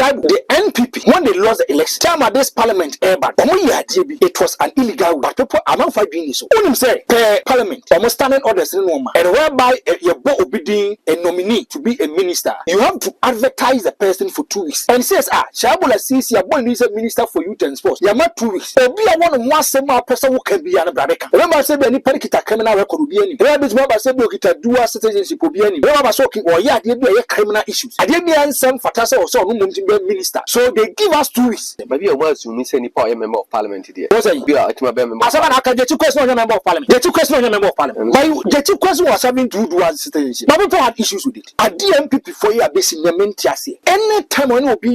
the NPP, when they lost the election, time at this parliament, it was an illegal route. People are not fighting so. When say per parliament, almost standing orders in Roma, and whereby your board bidding a nominee to be a minister, you have to advertise the person for 2 weeks. And says, Shabula sees your boy is a minister for youth and sports. You're not 2 weeks. There'll be a one semi person who can be an Abraham. Remember, I said, any particular criminal record will be any. Remember, I said, look at a dual citizenship will be any. Remember, talking or yeah, there be a criminal issues. I didn't be some fatasa or so, no minister. So they give us 2 weeks. Maybe a word to miss any power member of parliament here. What's a year? I can get 2 questions on a member of parliament. The 2 questions on a member of parliament. But the 2 questions was having to do dual citizenship. But people had issues with it. At DMP for you are basically a mentiasi. Any time when you be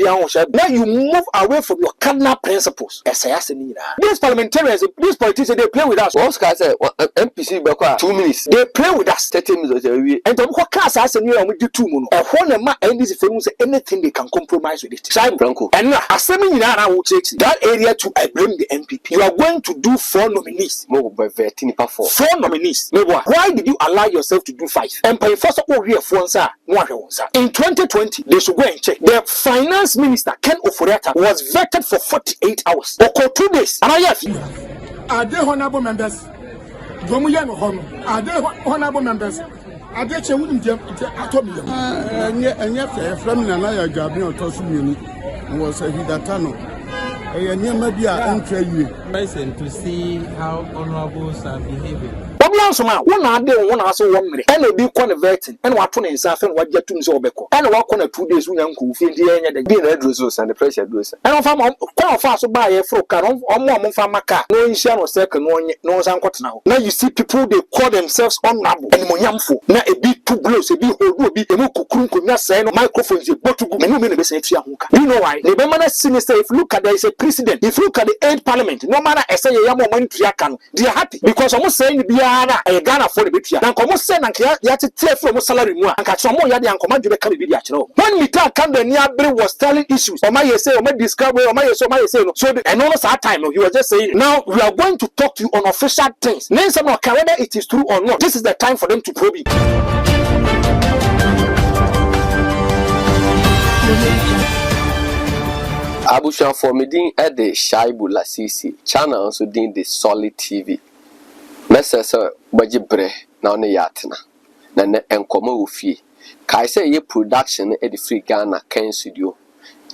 now you move away from your cardinal principles. These parliamentarians, these politicians, they play with us. Oscar said, MPC 2 minutes. They play with us. 30 minutes. And the what class as a new and we do 2 mono. A whole man and this if anything they can compromise with it. Franko. And now, assuming I will take that area to I blame the MPP. You are going to do 4 nominees. No, by 4 nominees. Why did you allow yourself to do 5? And by first of all, in 2020, they should go and check. The finance minister, Ken Oforiata, was vetted for 48 hours. Or 2 days. And I have. Are they honorable members? Are they honorable members? Are they chewing them at all? And yet, from Nana Gabriel Tosumini was a Hidatano. And you may be an entry to see how honorables are behaving. One day, one hour, 1 minute, and be converting, and what on himself and what get to Zobeko, and walk on 2 days when Uncle the dinner resource and the pressure does. And if I'm quite fast to buy a fro car or more from my car, no insurance or second, no uncle now. Now you see people they call themselves honorable and Moyamfo. Now a bit too close, a bit old, be a muku could not say no microphones, but to go many minutes. You know why? The Bemana sinister, if you look at there is a precedent, if you look at the 8th parliament, no matter I say a young woman to Yakan, they are happy because almost saying a Ghana for the bit here. Now, come on, send and you have to tell from salary more and catch some more yard and command you to come video. When we talk, the near was telling issues, or my say, or my discovery, or my say, so and all that time, you were just saying, now we are going to talk to you on official things. Name some of whether it is true or not. This is the time for them to probe it. Abushan for me din at the Shaibu Lasisi channel so din the Solid TV. Messasa Bajibre na on yatina. Na enkoma ofie. Kai say ye production e the free Ghana Ken studio.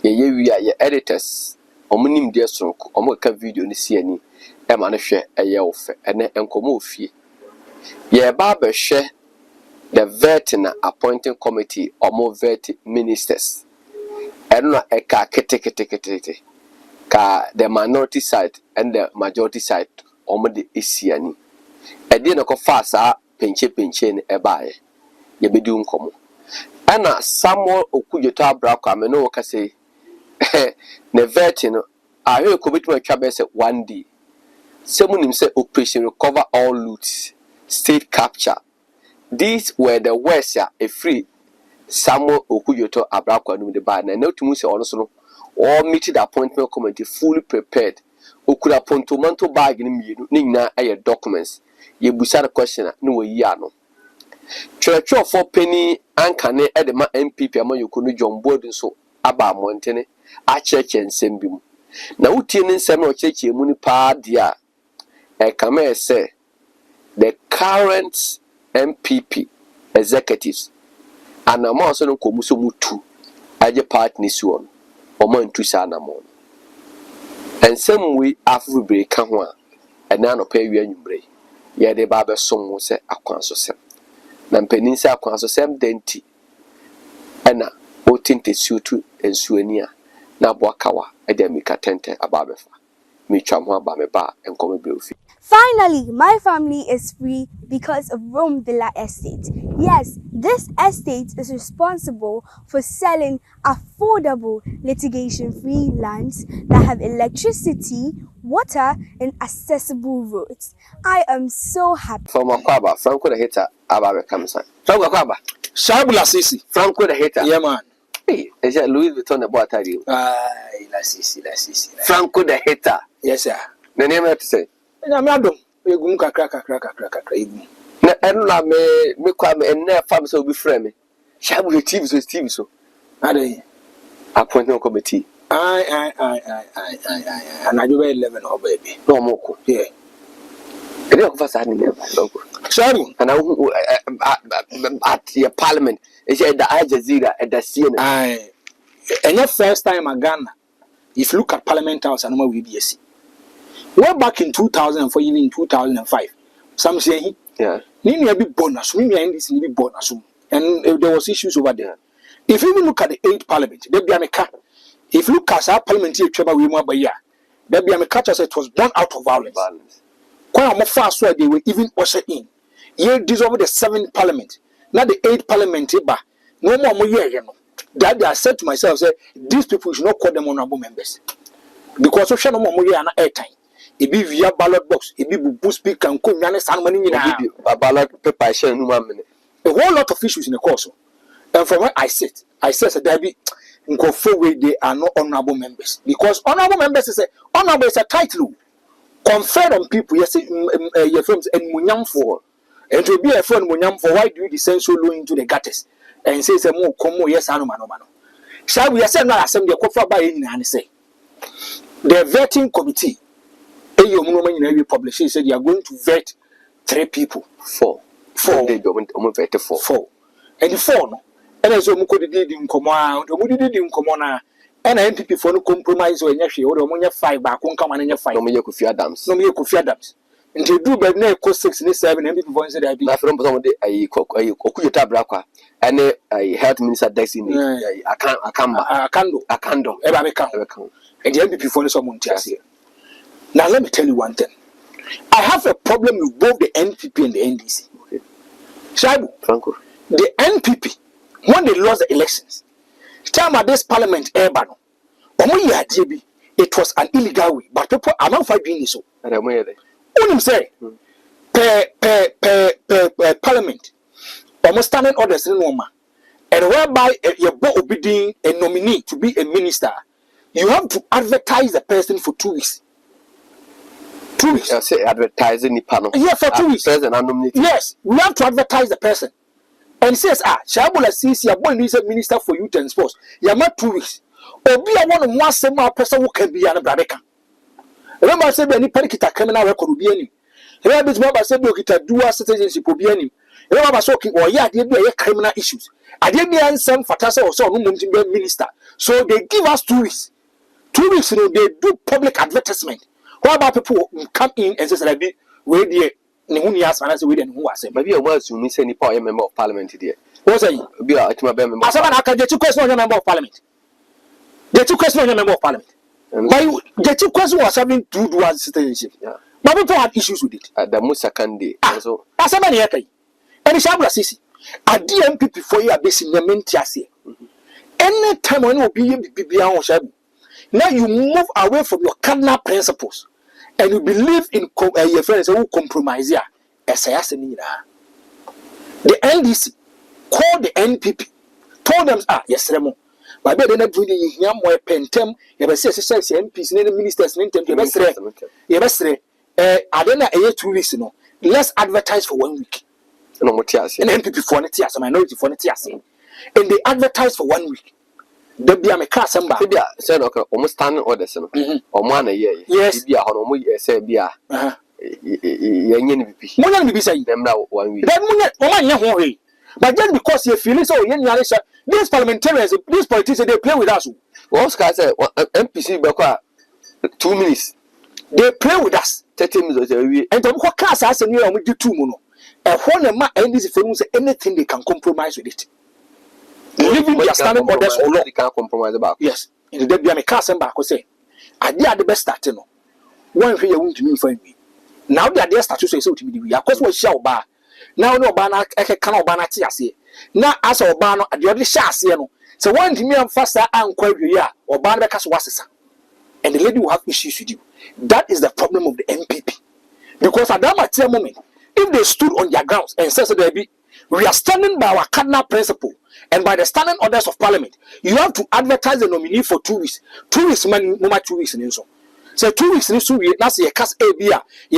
Ye we are ye editors. Omunim de sonko. Omo ka video ni si ani. E ma no hwe eye ofe. Ene enkoma ofie. Ye ba be hwe the vetting appointing committee omo vet ministers. Eno eka kete ka the minority side and the majority side omo de esiani. Edi na ko fa sa penche ni ebae ye bedi nkomo ana Samuel Okudjeto Abrakwa ame no ka say ne vet no ahwe ko bitu atwa be say 1 day semunim say operation recover all loot state capture. These were the words ya a free Samuel Okudjeto Abrakwa no de ba na no tumu say ono so no all meet the appointment committee fully prepared okuda pontomanto bag ni mienu ni nyina aye documents ye busa the question no we ya no church for penny ankane e de ma MPP ama yokunu John Boden so aba montene a church ensem bi mu na utie ni nsem na o church emu ni pa dia e kama say the current MPP executives and am also no komuso mutu aje partners won o man tu sa na mo and some we afu break ka ho a ena no pa wi anwumbre ye de ba be som se akwanso sem na mpanin se akwanso sem denti ena o tinte sutu ensuania na boakawa e de mika tente ababefa mi twam ho aba me ba enkomo beofi. Finally, my family is free because of Rome Villa Estate. Yes, this estate is responsible for selling affordable litigation-free lands that have electricity, water, and accessible roads. I am so happy. From Akwaba, Franko the hater, Ababe comes on. Franko Akwaba, Shabula Sisi, Franko the hater. Yeah, man. Hey, is that Louis Vuitton the boy? La Sisi. Franko the hater. Yes, sir. The name I have to say. Namado, you crack. Na enla me kwa me enne fam so bi frɛ me. Shabu the TV so. Ade. appointment committee. I. And I do 11 or baby. No more. Yeah. And you have a sorry. And at your parliament, it's at the Al Jazeera at the CNN. And your first time at Ghana, if you look at Parliament House and more VBSC. Well, back in 2004, even in 2005, some say, yeah, Nini a big bonus, Nini and this big bonus. And there was issues over there. If you even look at the 8th Parliament, there be a car. If you look at our parliamentary trouble we want by year, there be a catch as it was born out of violence. Quite more fast where they were even ushered in. Here, this over the 7th Parliament, not the 8th Parliament, but no more year, you know. That I said to myself, say, these people should not call them honorable members. Because of no more year and airtime. It be via ballot box, it be boost speaker and come and money in a ballot paper, share no 1 minute. A whole lot of issues in the course. And from where I sit that there be in way they are not honorable members. Because honorable members is a title conferred on people. You see, your firms and munyam for. And to be a friend munyam for, why do you descend so low into the gutters and say some more come yes, I know. Shall we say now? Assembly a coffee by in and say the vetting committee. You publish said you are going to vet 3 people. 4. They don't vet 4. And the 4 no. And as you did in command, you did in command. And NPP for no compromise or any or the 5 back won't come and 5. No me could fear dams. No me could fear dams. And to do but no 6 and 7 and people said I be not from a Okuta Braka and a health minister destiny. I can't do. Ever come. And the NPP for someone tells here. Now let me tell you one thing. I have a problem with both the NPP and the NDC. Okay. Shaibu, Franko. The NPP, when they lost the elections, time at this parliament, it was an illegal way, but people are not doing this. So, what say? Per parliament, almost standing orders in Roma, and whereby your board being a nominee to be a minister, you have to advertise the person for 2 weeks. 2 weeks. I say advertising the panel. Yeah, for 2 weeks. Yes, we have to advertise the person. And says, Shabola sees your boy needs a minister for youth and sports. You have 2 weeks. Or be a one of one semi person who can be an Abrabeca. Remember, I said, any pericita criminal record will be any. Remember, I said, you get dual citizenship will be any. Remember, talking, or yeah, there be a criminal issues. I didn't be some fatasa or so, no minister. So they give us 2 weeks. 2 weeks, you know, they do public advertisement. What about people who come in and say, "Be where the Nihunias and I say, we didn't who I say, maybe a word to miss any power member of parliament here. What's a be a member? As I can get 2 questions on a member of parliament. The 2 questions on a member of parliament. The 2 questions was having to do as citizenship. But people had issues with it. The Musa Kandi. So, as a man, and it's Abra Sisi. A DMP for you are basing your mentiasi. Any time when you be on Shabu. Now you move away from your cardinal principles. And you believe in your friends who compromise here. The NDC called the NPP, told them, yes, Remo. But they're not doing the more pentem. You have said, MPs, ministers, you must say, I don't know, 2 weeks, you know. Let's advertise for 1 week. And NPP for it, yes, a minority for it, yes. And they advertise for 1 week. There be a class and baby said, okay, almost standing orders or 1 a year. Yes, be a honorable say, be a Munyan be saying them now 1 week. Then, but then because you feel so, these parliamentarians, these politicians, they play with us. Oscar said, MPC Bakwa 2 minutes. They play with us 30 minutes. And the class has a new and we do 2 mono. And when a man and this famous anything they can compromise with it. Living their standing orders or law, they can't compromise about. Yes, in the Debian class and back say, I did the best starting. One for you won't mean for me. Now they are their status say so to me. Of course, was shall bar. Now no banner, I cannot banner TSA. Now as a banner at the other chassis. So one to me and faster and quite ya or banner cast was and the lady will have issues with you. That is the problem of the MPP. Because at that material moment, if they stood on their grounds and said, we are standing by our cardinal principle and by the standing orders of parliament, you have to advertise the nominee for 2 weeks. 2 weeks, man, no matter 2 weeks in so. So 2 weeks in so, that's a cast ABA, we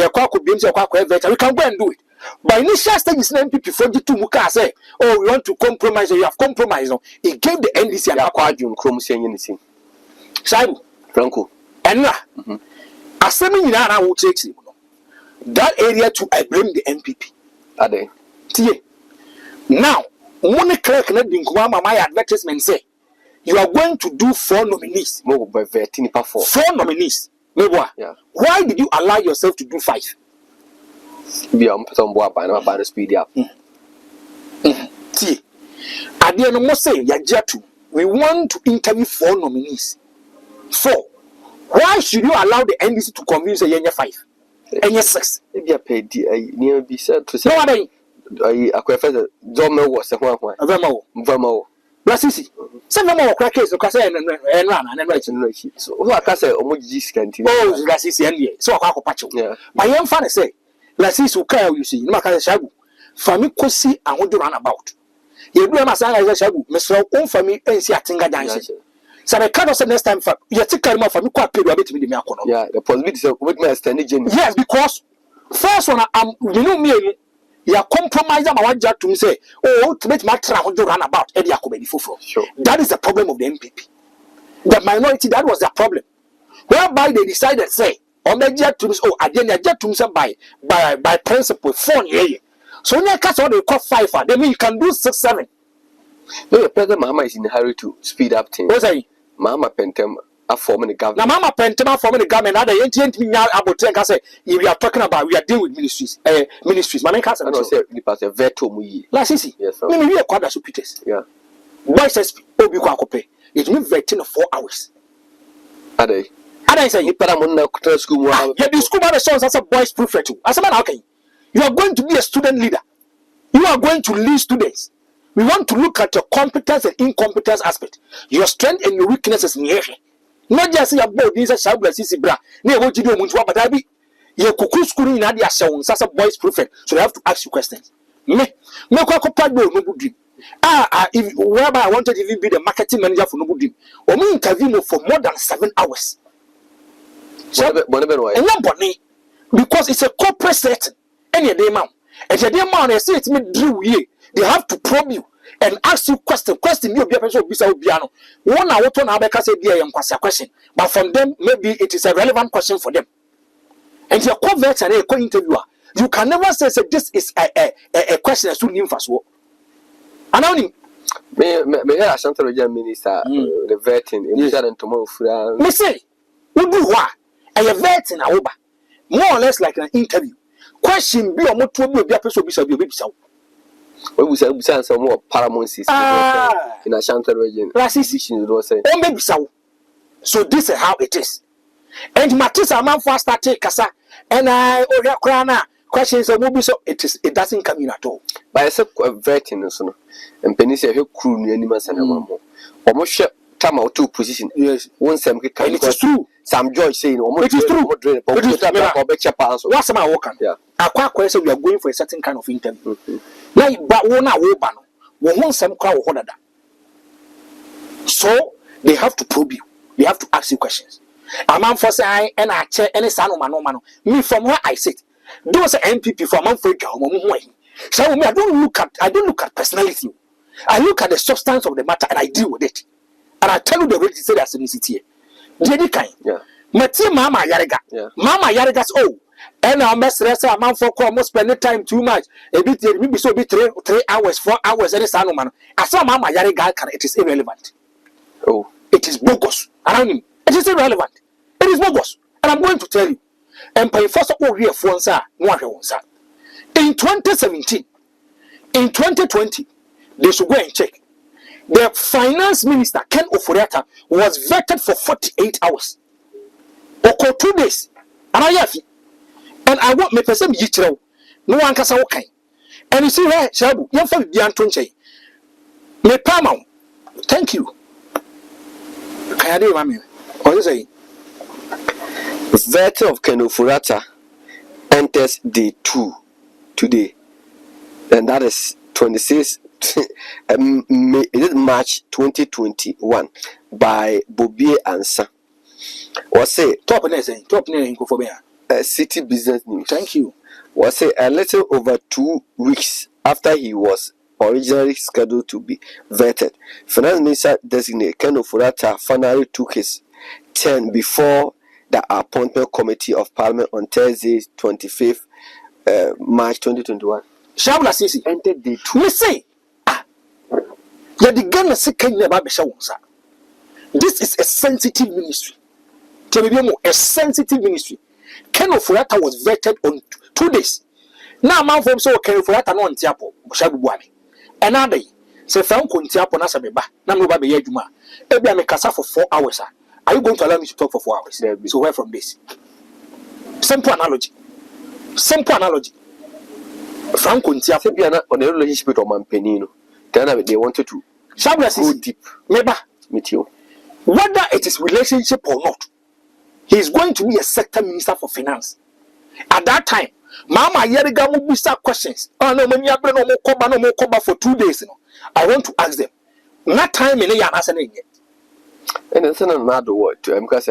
can go and do it. by initial stages, MPP 42 Muka say, oh, we want to compromise, you have compromised. No, it gave the NDC and Aquadium Chrome saying anything. Saibu, Franko. And now, assuming I will take that area to I blame the MPP. Are they? Now, money clerk not being my advertisement say you are going to do 4 nominees. More by 4 nominees. Yeah. Why did you allow yourself to do 5? Be on some boy by speed up. See, at the end of the say, Yajatu, we want to interview 4 nominees. 4. Why should you allow the NDC to convince a Yenya 5? And yes, 6. Maybe a paid near be said to say, I acquire Domo was a one. Vermo. Blasisi. 7 more crackers, the Casa and run and write. So, who are Casa or Mojis canteen? Oh, Lasisi and so I pacho. My young father say, Lassis who care, you see, Maka Shabu. Family Kosi and what you run about. You do a Masana Shabu, Mr. Own family and see a tinga dancing. So I can't say next time for you take care of family quite period with me. Yeah, the possibility of with my standing. Yes, because first one, you know me. You are compromising my one to say, oh, to make my travel to run about Eddie Akobedi Fufo. Sure. That is the problem of the MPP. The minority, that was the problem. Whereby they decided, say, on the jet to oh, I didn't jet to by principle, 4 years. So when you catch all they call 5, they mean you can do 6, 7. No, your president Mama is in a hurry to speed up things. What's that? Mama Pentem are forming the government. Now, Mama Pentema forming the government. Now, the ancient me now about 10. I say, if we are talking about, we are dealing with ministries. Ministries. My name is I don't say you pass a veto. Last is yes, sir. We are quite as Peters. Yeah. Boy says, Obi Kwakope. It means vetting of 4 hours. Are they? And I say, you put them on the school. Yeah, the school man sons as a boys prefect. As a man, okay. You are going to be a student leader. You are going to lead students. We want to look at your competence and incompetence aspect. Your strength and your weaknesses in here. Not just your board needs a shabla sisi bra. Ne what you do muntu abadabi. Ye kuku school in Nadia Shawn, Sasa boys prefect. So they have to ask you questions. Me kwa no dream. If whereby I wanted to even be the marketing manager for no dream. Or me interview me for more than 7 hours. So because it's a corporate setting. Any day man. And your day man, I say it's me drew ye. They have to probe you and ask you question you be a person bisa obiano. One hour to na beka say be a question. But from them, maybe it is a relevant question for them. And your convert and a co-interviewer, you can never say this is a question as soon as fast work. Anonym. May I Central Minister the vetting in tomorrow? Me say, who do what? A vetting a oba. More or less like an interview. Question be or more to be a person bisa. We will say some more Paramount system in a Shantar region. So this is how it is. And Matissa man first take Kasa and I questions of movie, so it doesn't come in at all. By a vetting and Penisia who crew animals and a mamma. Almost time out 2 position. Yes, one some it is true. Some George saying almost it is true. What's my walk? Yeah. A quite question we are going for a certain kind of interview. Like, but one hour, we want some crowd. So they have to probe you. They have to ask you questions. A man for say, and I check any son of man. Me from where I sit, those are MPP from Africa. So I don't look at personality. I look at the substance of the matter and I deal with it. And I tell you the way to say that's in the city. Jenny kind. Yeah. Mati Mama Yariga. Yeah. Mama Yariga's oh. And our master say a man for almost spend time too much. A bit maybe so be 3 hours, 4 hours, any son man. I saw Mama Yariga it is irrelevant. Oh, it is bogus. Around him. It is irrelevant. It is bogus. And I'm going to tell you. Empire first of all here for sir, in 2017, in 2020, they should go and check. The finance minister, Ken Oforiata, was vetted for 48 hours. Or 2 days. And I want me person yichiro. No one can say okay. And you see where Shabu, young folk be antonche. Me pamau. Thank you. Can I do mami? What you say? Vet of Ken Oforiata enters day 2 today. And that is 26 March 2021 by Bobie Ansa. Or say top name for me. City Business News. Thank you. was a little over 2 weeks after he was originally scheduled to be vetted. Finance Minister designate Ken Ofori-Atta finally took his turn before the appointment committee of Parliament on Thursday, 25th March 2021. Shabla Sisi Entered the two. me say ya the Ghana second never be shown, sir. This is a sensitive ministry. Tell me more, a sensitive ministry. Ken Ofori-Atta was vetted on 2 days. Now man from so Ken Ofori-Atta no ntiapo shabu buame. Another say Franko ntiapo na sabeba na me ba be adwuma. Ebia me kasa for 4 hours. Are you going to allow me to talk for 4 hours? So where from this? Simple analogy. Simple analogy. Franko ntiapo Bia na on the relationship with Oman Penino. Then they wanted to go deep. Meba with you. whether it is relationship or not, he is going to be a sector minister for finance. At that time, Mama Yeriga will be questions. Oh no, when you have no more cover for 2 days. I want to ask them. Not time in a answer yet. And it's another word to because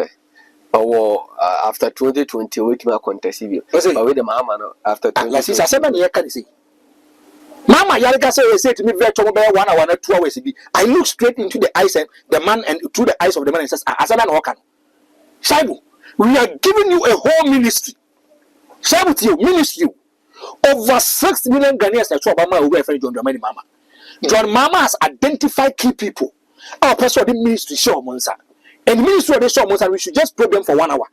after 2020 we came contest civil. But with the mama after 2020. Mama Yariga say to me very 1 hour 2 hours. I look straight into the eyes and the man and through the eyes of the man and says, Asadan Hokan. Shaibu, we are giving you a whole ministry. Shaibu to you, ministry. Over 6 million Ghanaians that Obama will refer John Dramani Mama. John Mama has identified key people. Our person of the ministry show Monsa. And the ministry of the show Monsa, we should just probe them for 1 hour.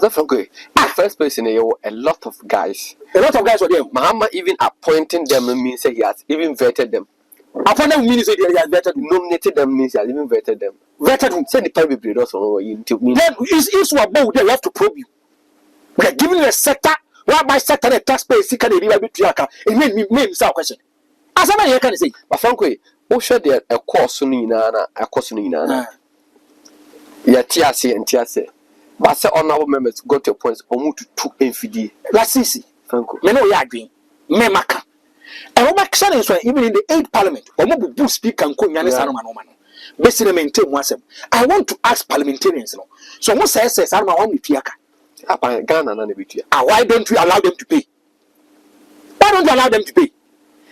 That's okay. The first person here, a lot of guys. A lot of guys were there. Mahama even appointing them means he has even vetted them. Appointed means he has vetted, nominated them means he has even vetted them. Vetted who? Send the private breeders on you to me. Then if you are bold, they have to probe you. We are giving you a sector, whereby sector the taxpayer seek a little bit to your account. It made me without question. As I can say, but Franko, who should there a course in a course in Ya TRC and TRC. But say honorable members got to a point almost to 2 MFD. That's easy. Franko. Me no ya agree. Me maka. And what challenge so even in the 8th parliament, omo bu speaker and ko nyane sanoma no ma no. Besi na maintain wasem. I want to ask parliamentarians no. So mo say sanoma wan metuaka. Apa Ghana na betua. Why don't we allow them to pay? Why don't you allow them to pay?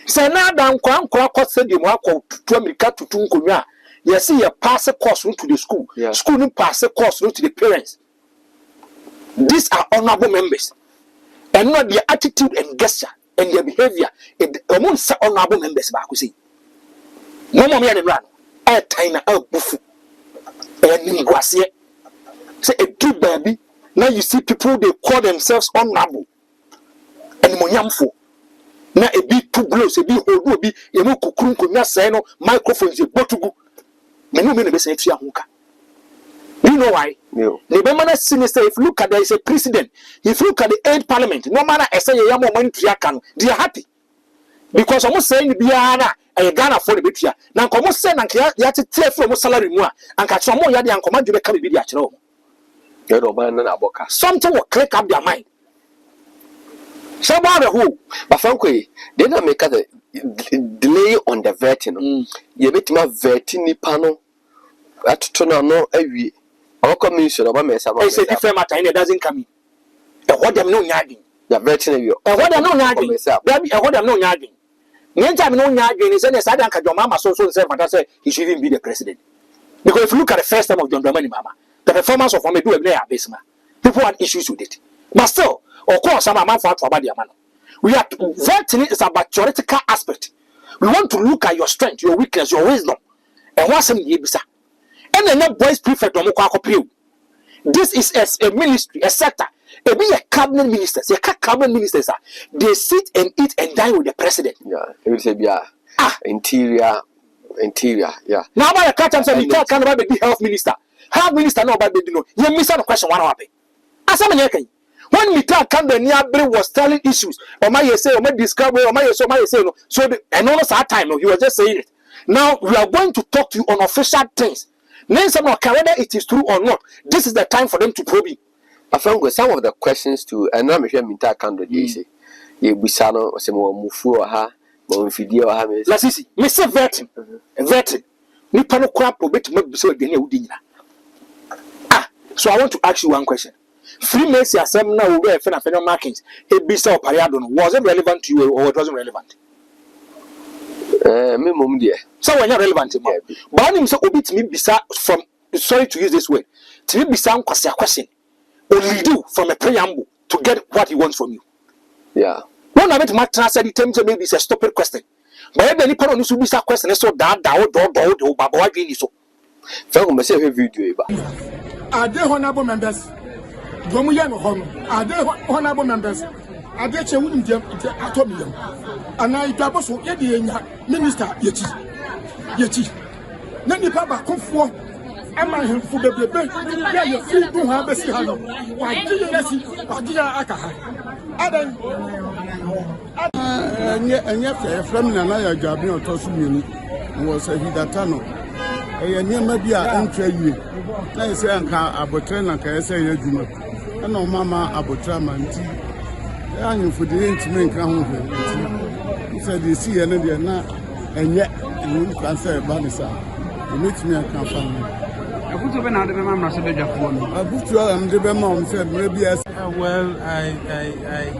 Say na dan kwa said you akọ to America to nkonwa. You see you pass a course to the school. Yeah. School no pass a course to the parents. These are honorable members. And not their attitude and gesture and their behavior. Among some honorable members, I could say. No more than run. A tiny bufu. And Ninguasia. Say a good baby. Now you see people, they call themselves honorable. And Monyamfo. Now a bit too blows, a bit old, be a no kukunku, seno, microphones, a botugu. Many men be saying, do you know why? No. The Bemana sinister, if you look at there is a precedent. If you look at the 8th parliament, no matter I say you money to Yakan, they are happy. Because almost saying Biana and Ghana for the Bitia. Now come send and you have to tear from salary more and catch some more yadi and command you to come with your something will click up their mind. So about the who? But Franko, they not make a delay on the vetting. You make my vetting panel at Tonano every. Our commission about me. It's a different matter and it doesn't come in. And what them no nagging. The vetting you. And what them no nagging. And what them no nagging. Anytime no nagging is any side and your mama so say he should even be the president. Because if you look at the first time of John Dramani Mama, the performance of Omedu Ebele Abesma, people had issues with it. But still, of course, some man for about the man. We are vetting is about theoretical aspect. We want to look at your strength, your weakness, your wisdom, and what's in the bisa. And then that boys prefect on this is a ministry, a sector. It be a cabinet ministers. A cabinet ministers they sit and eat and dine with the president. Yeah, it will say interior, yeah. Now about the catch and say we can't about the health minister. Health minister know about the no. You miss out the question one happen. As I'm saying, when Mita Kandani was telling issues, or my say, or my discovery, or my say, no. So and almost that time, he was just saying it. Now we are going to talk to you on official things. Name some of whether it is true or not. This is the time for them to probe you. I found some of the questions to and I'm sure Mita Kando say, ye busano or some more mufu or ha, more video or ha. Let's see, Mr. Vetting, vetting. Nipano crap or bit make so again. So I want to ask you one question. Freemason asem na we be fe na fe no markings. E bisa opariado no was it relevant to you or it wasn't relevant? Me mum dear. So when you're relevant, but him so obi timi bisa from sorry to use this word. Timi bisa nkwase question. Or lead you from a preamble to get what he wants from you. Yeah. One of it might translate the terms maybe it's a stupid question. But any part of this will be question so that do baba dream so. Franko me say video ba. Are they honorable members? Gomuya no hono. Are they honorable members? Are they che wudum dem atomium? Ana idabo so ye de minister yechi. Na nipa ba konfo ama hemfu bebrebe ya ye fi du ha besi ha no. Wa ji yesi, wa ji aka ha. Adan enye fe from na na ya gabi otosu mienu. Wo se hidata no. Eye niema bi a entwa yie. Na se anka abotre na ka ese ye adwuma. Na o mama abotra manti. Ya hemfu de ntime nka ho ho. Se de si ye ne de na enye enu kan se ba ni sa. Emitimi aka fa no. Abutu be na de be ma mra se be dwafo no. Abutu am de be ma o se maybe as Well, I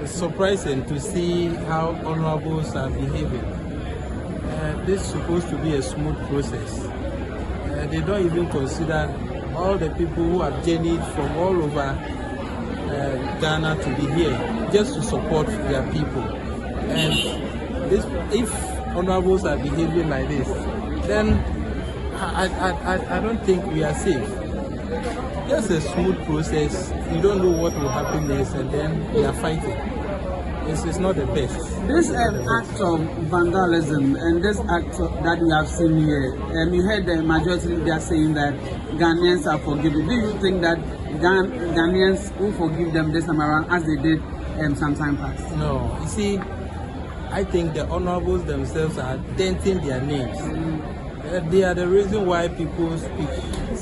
it's surprising to see how honorables are behaving. This is supposed to be a smooth process. They don't even consider all the people who have journeyed from all over Ghana to be here just to support their people. And if honorables are behaving like this, then I don't think we are safe. Just a smooth process. You don't know what will happen next, and then we are fighting. It's not the best. This act of vandalism and this act that we have seen here, you heard the majority they are saying that Ghanaians are forgiven. Do you think that Ghanaians will forgive them this time around as they did some time past? No. You see, I think the honorables themselves are denting their names. They are the reason why people speak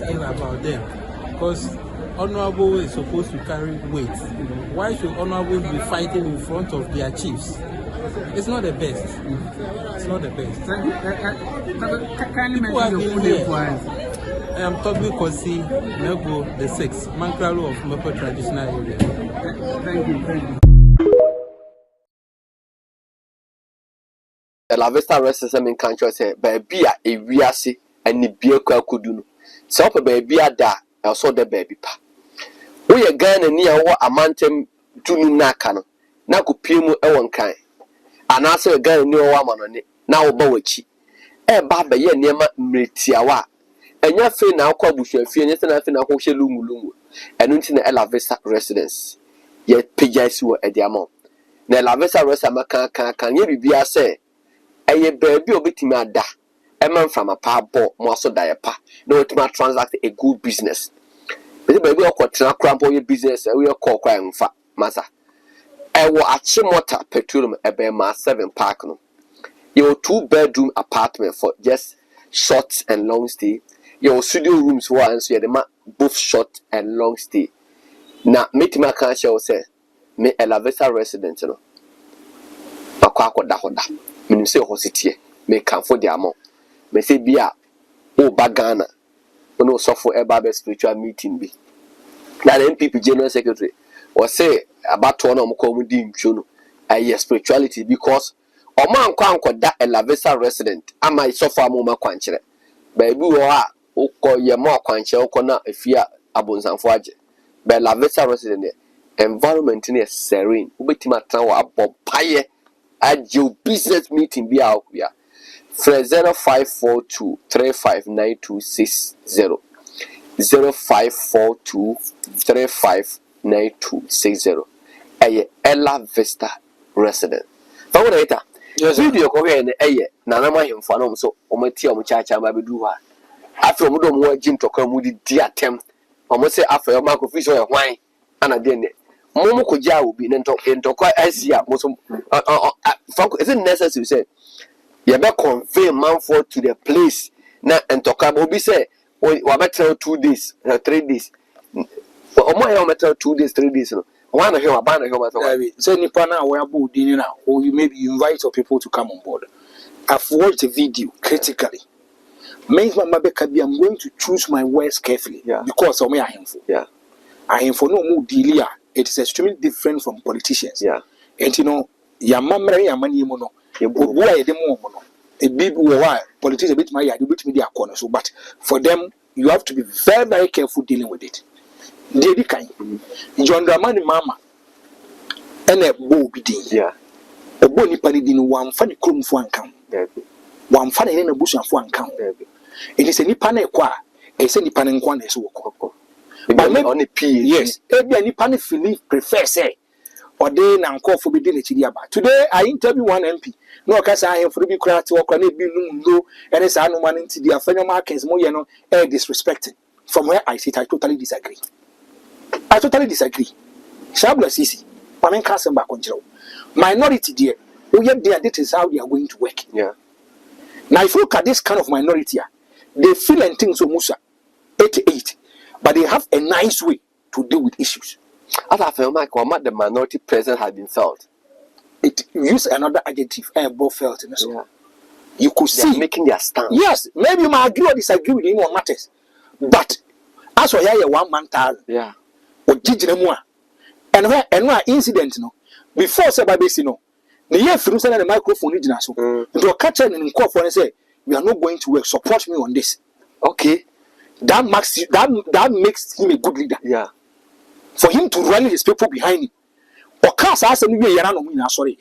ill about them. Because honorable is supposed to carry weight. Why should honorables be fighting in front of their chiefs? It's not the best. It's not the best. People have been here. I am talking Kosi, Nego, the 6th, Mankralo of Mepo traditional area. Thank you. La Vista Resistance in country say baby a wiase ani bia kwa kodunu. Se opa baby ada also the baby pa. Wo ye Ghana ni a wo amantem dunu naka no. Na ko piemu e won kan. Ana se Ghana ni wo amanone na wo ba wachi. E ba ba ye niema mretiawa. Enya fe na akwa busuafie nye se na fe na akwa hye lungu. Enu nti na La Vista Residence ye pejasi wo ediamo. Na La Vista Residence kan ye bibia se eye baby obetimi ada eman from a pa bo mo so da ye pa na wetima transact a good business be baby okotra krampo ye business we call kwa mfa masa e wo achimota petroleum ebe ma 7 park no your 2-bedroom apartment for just short and long stay your studio rooms for and so ye ma both short and long stay na metima kan show say me La Vista resident no akwa hoda me say hositie me kan for the amount me say bia o bagana no suffer eba spiritual meeting bi na the MPP general secretary or say about one of them di ntwo no spirituality because o man kwa da La Vista resident ama suffer am ma kwankyere ba bi wo a ukọ ye ma kwankyere ukọ na afia abonsanfo age ba La Vista resident environment is serene ubetima tan wa abopaye at your business meeting be out here. 0542 359260 0542 359260 Aye La Vista resident. Fawo eta. Yes. Video ko he ne aye nana ma hemfa no so o mati o chacha ma bedu ha. Afi o mo do mo agim tokwa mu di atem. O mo se afa o ma ko fi so e hwan ana de ne. Momo ko ja obi ne ntokwa asia mo so Franko, is it necessary to say you better convey man for to the place na ntokwa obi say we better 2 days 3 days o mo ya better 2 days 3 days no one here about say nipa na we abo din na or you maybe invite your people to come on board. I've watched the video critically. Means my mabeka be I'm going to choose my words carefully because of me I am for. Yeah. I for no more dealia. It is extremely different from politicians. Yeah. And your mamma, your money, mono, your boy, the mono. A big war, politicians a bit my idea, bit media corner. So, but for them, you have to be very, very careful dealing with it. They be kind. John Dramani Mama and a bow be Yeah. A bony penny din one funny crum for one count. One funny in a bush and for one count. It is a nipane qua, a semi panning one is walk. But on a P, yes, every nipane Philip prefer say, or they now call for beginning Chidiaba. Today I interview one MP. No, because I am for be crowd to walk on a bill, and it's no man into the fellow markets more, disrespecting. From where I sit, I totally disagree. Shabla Sisi, Pamen Castle back on Joe. Minority, dear, who yet there, that is how they are going to work. Yeah. Now, if you look at this kind of minority, they feel and think so Musa 88, but they have a nice way to deal with issues. As I feel like the minority presence has been felt. It use another adjective, both felt in the Yeah. You could see making their stand. Yes, maybe you might agree or disagree with him on matters, but as we are 1 man tile, Yeah. or Gijinamua, and where incident, before Sababesi, the year through sending the microphone, so to catch and call for and say, we are not going to work, support me on this. Okay. That makes him a good leader. Yeah. For him to rally his people behind him. Or cast us and we are not sorry.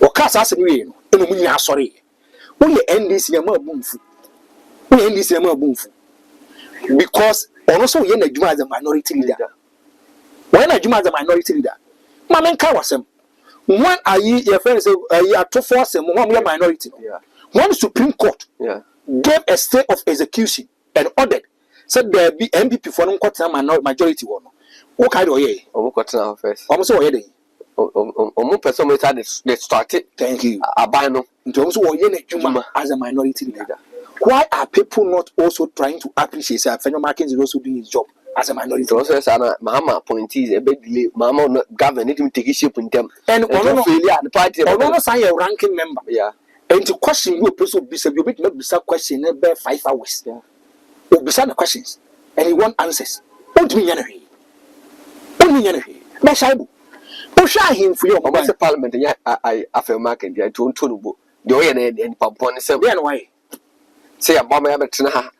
Or cast us and we are sorry. We end this year more boomful. We end this year more boomful. Because also we end as a minority leader. When I do as a minority leader, my man Kawasem. One are your friends say you are to force them, one minority. Yeah. One Supreme Court gave a stay of execution and ordered said there be MPP for non court majority one. What kind of ye? First. Almost all ye. Omo person we they started. Thank you. Abano. In terms of Juma as a minority leader. Why are people not also trying to appreciate that Fenno Markins is also doing his job as a minority? Also, Mama appointees a bit delay. Mama government need to take issue with them. And the party. Ono say a ranking member. Yeah. And to question you, person be you bit not be question about 5 hours. Yeah. Or be the questions and he want answers. Don't mean anything. Don't mean anything. Meshaibu. Push him for your mama. Parliament. Yeah, I feel market. Yeah, to book. The way and Pampon is then why? Say a bomber ever to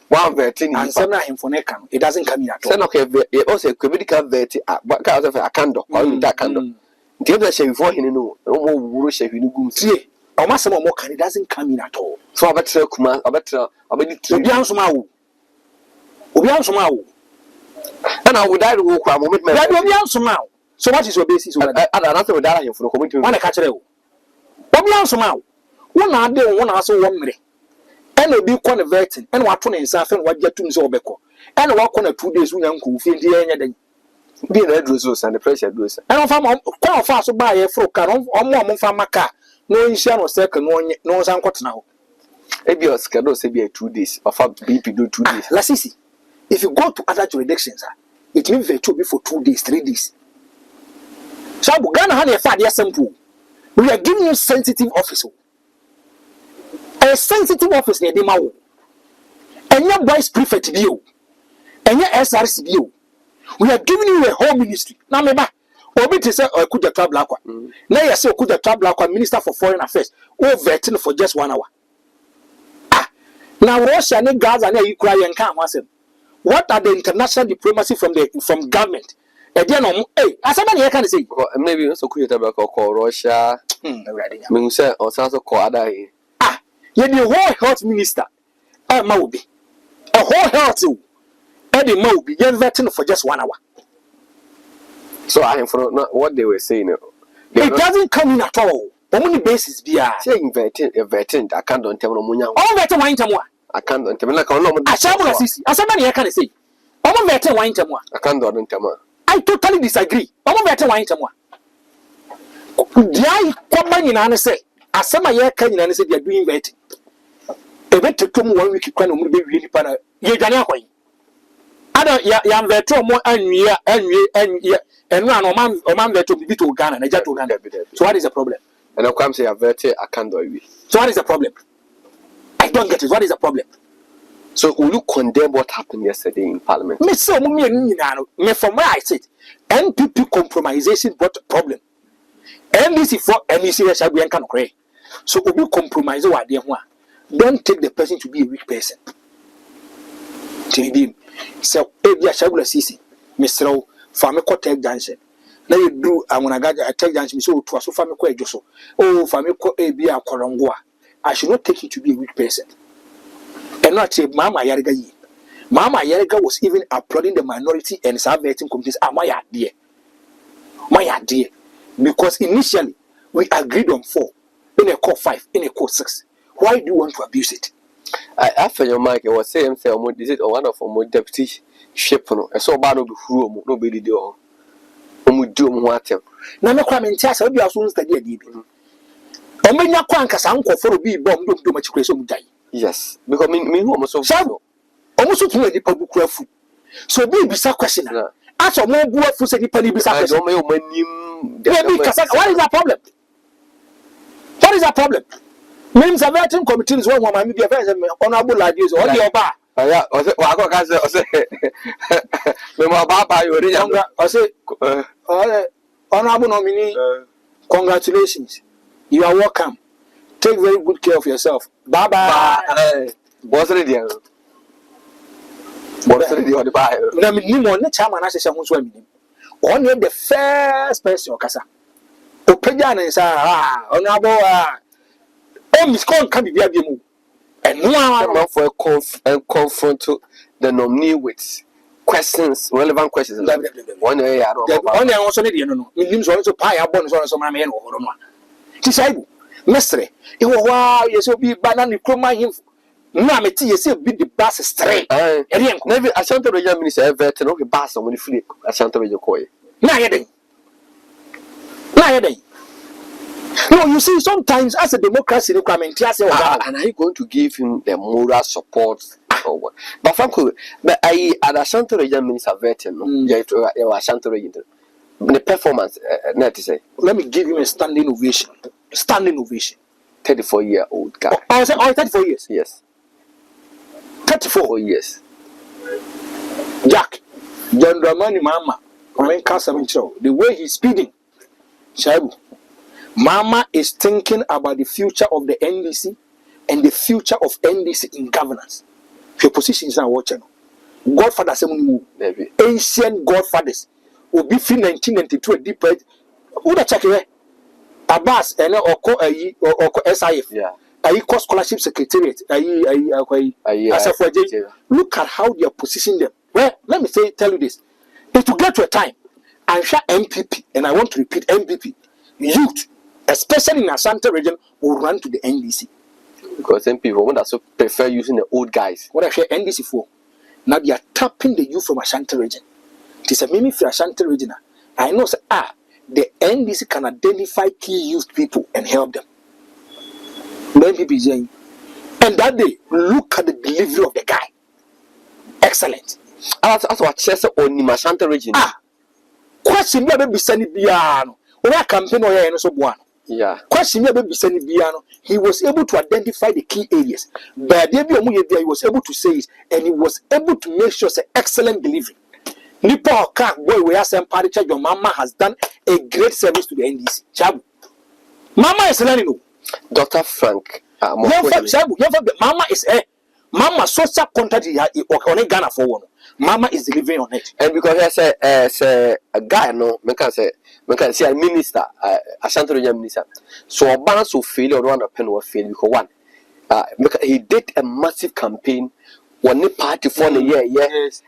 one vertin and send him for Necam. It doesn't come in at all. Send okay, it also a critical verti what kind of a candle, that candle. The other say before he knew no more worship if you go see. Or Massimo Mokan, it doesn't come in at all. So I better come I better Obiansumau. And I would die to walk a moment. Obiansumau. So what is your basis? Another would die for the committee. One catch it. Obiansumau. One are there, one also 1 minute. And will be converting, and what one is after what get to Zobeko. And walk on 2 days when uncle feel the end. Be the resource and the pressure does. And if I'm quite fast to buy a frock or more from my car, no insurance or second, no some what now. Maybe your schedule say be 2 days, or BP do 2 days. Let's see. If you go to other jurisdictions, it means they to be for 2 days, 3 days. So Ghana had a father simple. We are giving you sensitive office. A sensitive office near the Mao. And your vice prefect view. And your SRC view. We are giving you a whole ministry. Now, remember, Obi say could the trouble aqua. Now you say could the trouble aqua Minister for Foreign Affairs. Oh, vetting for just 1 hour. Now Russia and Gaza and Ukraine and come once. What are the international diplomacy from government? Hey, as somebody can say. Maybe also could you call Russia? Me say or also call other. You're the whole health minister. Maubi. A whole health. Eddie Maubi, you're vetting for just 1 hour. So I am for what they were saying. It doesn't come in at all. On many basis, be saying vetting. I can't don't tell Munya. All better wine to moi. I can't don't tell me like a normal. I shall assist. As somebody can say. I'm better wine to moi. I can't don't tell me. I totally disagree. I'm better wine to moi. The come in and say, as some of your can and say they are doing vetting. A better come 1 week, can only be really pana. You're done. Other young veteran more and run or man veteran be to Ghana and a jet to Ghana. So what is the problem? And I'll come say a vetting, I can't do it. So what is the problem? I don't get it. What is the problem? So will you condemn what happened yesterday in Parliament? Me say me from where I sit, NPP compromisation brought a problem. NDC for NDC shall be encountered. So we compromise what they want. Don't take the person to be a weak person. Tidim. So if you shall see, Mr. Famiko take junction. Now you do and when I got a take junction, so to us Famiko Joso. Oh, Famiko A be a Korongwa. I should not take you to be a weak person. And not say Mama Yarga ye. Mama Yarga was even applauding the minority and subverting communities. My idea. Because initially we agreed on 4, in a core 5, in a core 6. Why do you want to abuse it? After your mic, I was saying, say, this is one of our deputy ship. I saw Bano before nobody do. Do what? Now, no crime in Chas, I'll be as soon as the idea. Omenia Quankas uncle for a bee bomb, don't do much crazy. Yes, because me almost so. Almost to the public food. So be beside question. As a more boy for said penny beside what is that problem? What is that problem? Means a vetting committee is one woman, maybe a very honorable ideas or your bar. Yeah, I say, I say, honorable nominee, congratulations. You are welcome. Take very good care of yourself. Bye bye. What's the deal? What's the deal? I mean, you want the chairman as someone's women. Only the first person, Casa. Opejan is honorable. Oh, Miss Con can be very moved. And no for confront the nominee with questions, relevant questions. One way, I don't know. Only I also need to know. It means also pie a bonus on some man or no. Tisaibu, Mestre, it was wow, yes, will be banana chroma him. Namity, yes, be the bass straight. Maybe I sent a young minister, a veteran of the bass when you flip. I sent a koi. Nayade. No, you see, sometimes as a democracy, and are you going to give him the moral support or what? But Franko, but I at a Shanto region minister veteran, Shanto region. The performance, not to say. Let me give him a standing ovation. Standing ovation. 34-year-old guy. I said, 34 years. Yes. 34 years. Jack, John Dramani Mama, the way he's speeding, Shaibu. Mama is thinking about the future of the NDC and the future of NDC in governance. Your position is not watching. Godfathers, ancient godfathers will be free 1992 a deep red. Who the check away? Abbas and or SIF. Yeah. I call scholarship secretariat. Look at how they are positioning them. Well, let me tell you this. It will get to a time. I'm sure MPP, and I want to repeat MPP, youth, especially in Ashanti region, will run to the NDC. Because some people would also prefer using the old guys. What I say NDC for? Now they are tapping the youth from Ashanti region. It is a meme for Ashanti region. I know, the NDC can identify key youth people and help them. MPP, and that day, look at the delivery of the guy. Excellent. That's what Chester on the Ashanti region. Question me be sending piano. When I campaign or so one. Yeah. Question me be sending piano. He was able to identify the key areas. But he was able to say it, and he was able to make sure it's an excellent delivery. Nipa Okak boy we are saying party your mama has done a great service to the NDC. Chabu. Mama is learning. Dr. Frank. Mama is Mama social contract on a Ghana for one. Mama is delivering on it. And because I say a guy no, me can say a minister, a Shanto region minister. So a balance of failure or one pen was failed because one, he did a massive campaign. One party for the year,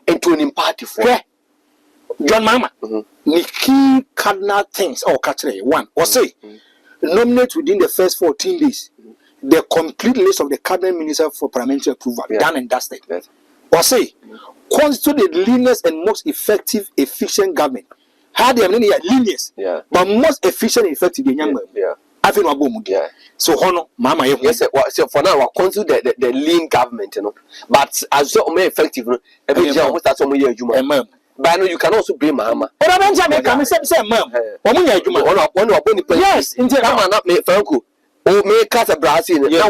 and to an party for John Mama. The key cardinal things or catch one or say nominate within the first 14 days. The complete list of the cabinet minister for parliamentary approval, done and dusted. Yes. Or say, constitute the leanest and most effective, efficient government. How they are leanest, but most efficient and effective in young I think we're so honor, Mama. Yes, so for now, we're consider the lean government, you know. But as so more effective, every year almost that's only a human. But I know you can also blame Mama. But I don't say, Ma'am, yes, in the not make Franko. Oh, me cast a brass in now.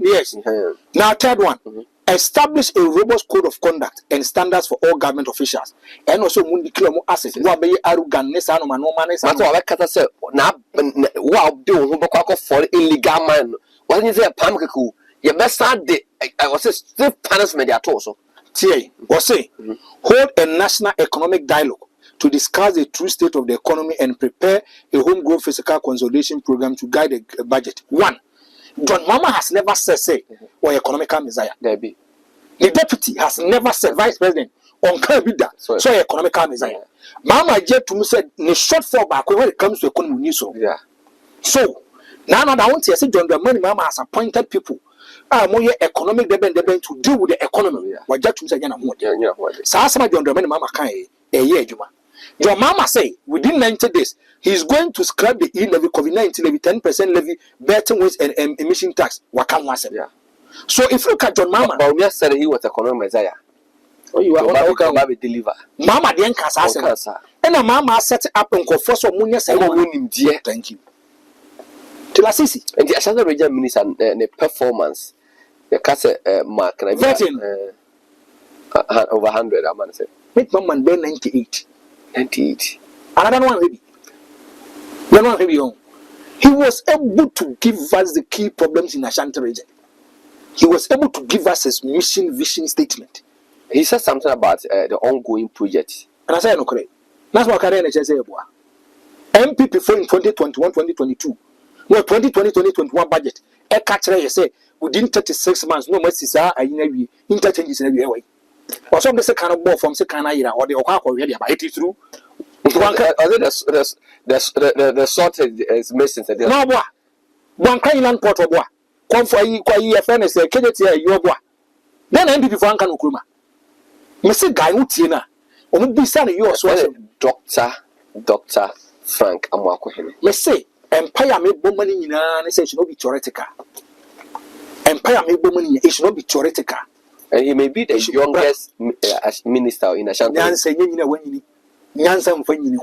Yes. Now, third one. establish a robust code of conduct and standards for all government officials. And also, mundi clear more assets. What be arrogant, nessa no man, no man, That's what I can say. Now, wow, do who for illegal man. What is a pumpkin? Your best start the I was a stiff punishment at also. TA was say hold a national economic dialogue to discuss the true state of the economy and prepare a homegrown fiscal consolidation program to guide the budget. One, John Mama has never said say or economical messiah. There be. The deputy has never said vice president on Kabida so economical messiah. Mama jet to me said the shortfall back when it comes to economy. So Yeah. So now I want to say John Dramani Mama has appointed people. More economic debate to deal with the economy. What just to say, Sasa John Dramani Mama Kai a year Juma. Your mama say within 90 days he's going to scrap the e-levy, COVID-19 levy, 10% levy, betting waste and emission tax. Wakam was it? So if you look at John Mama, but we said he was economic messiah. Oh, you are okay, deliver. Mama the Encasa, and a mama set up and go for some money. Say, dear, thank you. Tilasisi and the Assistant Regional Minister the performance. The Casa mark and I over 100. I'm gonna say. Make Mama Ben 98. 98. Another one maybe. The one maybe on. He was able to give us the key problems in Ashanti region. He was able to give us his mission vision statement. He said something about the ongoing project. And I said no correct. That's what Karen say boy. MPP for in 2021-2022. No 2020-2021 budget. E catch say within 36 months no much is interchanges in every way. Or some say kind of ball from say kind of or the Okako really about it through. The sorted is missing. No boy. One kind land port of boy. Come for you, your friend is a kid here, your boy. Then MPP for Ankan Ukruma. Mr. Guy Utina. Or be son you also Dr. Frank Amwako. Let's say empire made money in an should not be theoretical. Empire made money, it should not be theoretical. And he may be the youngest minister in Ashanti. Yansa, when you Yansa and Fanny.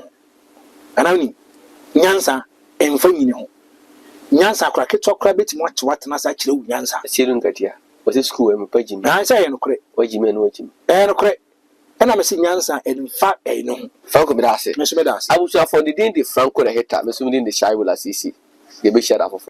And I mean, Yansa and Fanny. Yansa cracket or crabbit much what Nasa Chilu Yansa. Sirungatia was a school and paging. I say, no correct. What you mean, what you mean? And I'm saying Yansa and in fact, I know. Franko Medasi. I was for the day the Franko the head time, assuming the shy will assist. The bishop of